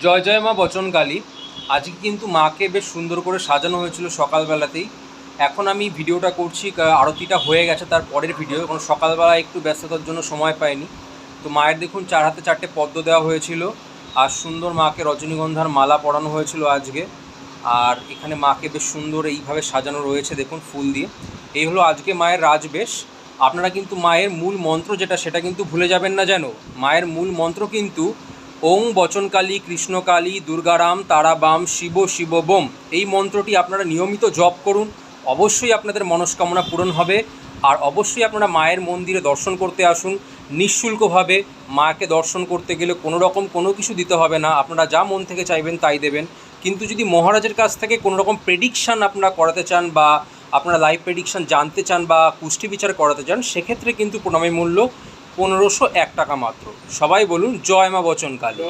জয় জয় মা বচনকালী। আজকে কিন্তু মাকে বেশ সুন্দর করে সাজানো হয়েছিল সকালবেলাতেই। এখন আমি ভিডিওটা করছি, আরতিটা হয়ে গেছে তার পরের ভিডিও, কারণ সকালবেলা একটু ব্যস্ততার জন্য সময় পাইনি। তো মায়ের দেখুন 4 হাতে 4টে পদ্ম দেওয়া হয়েছিল, আর সুন্দর মাকে রজনীগন্ধার মালা পরানো হয়েছিল আজকে। আর এখানে মাকে বেশ সুন্দর এইভাবে সাজানো রয়েছে দেখুন ফুল দিয়ে। এই হলো আজকে মায়ের রাজবেশ। আপনারা কিন্তু মায়ের মূল মন্ত্র যেটা, সেটা কিন্তু ভুলে যাবেন না যেন। মায়ের মূল মন্ত্র কিন্তু ওং বচনকালী কৃষ্ণকালী দুর্গারাম তারাবাম শিব শিব বোম। এই মন্ত্রটি আপনারা নিয়মিত জপ করুন, অবশ্যই আপনাদের মনস্কামনা পূরণ হবে। আর অবশ্যই আপনারা মায়ের মন্দিরে দর্শন করতে আসুন নিঃশুল্কভাবে। মাকে দর্শন করতে গেলে কোনো রকম কোনো কিছু দিতে হবে না, আপনারা যা মন থেকে চাইবেন তাই দেবেন। কিন্তু যদি মহারাজের কাছ থেকে কোনো রকম প্রেডিকশান আপনারা করাতে চান, বা আপনারা লাইভ প্রেডিকশান জানতে চান, বা কুষ্টি বিচার করাতে চান, সেক্ষেত্রে কিন্তু প্রণামী মূল্য 1501 টাকা মাত্র। সবাই বলুন জয় মা বচনকালী।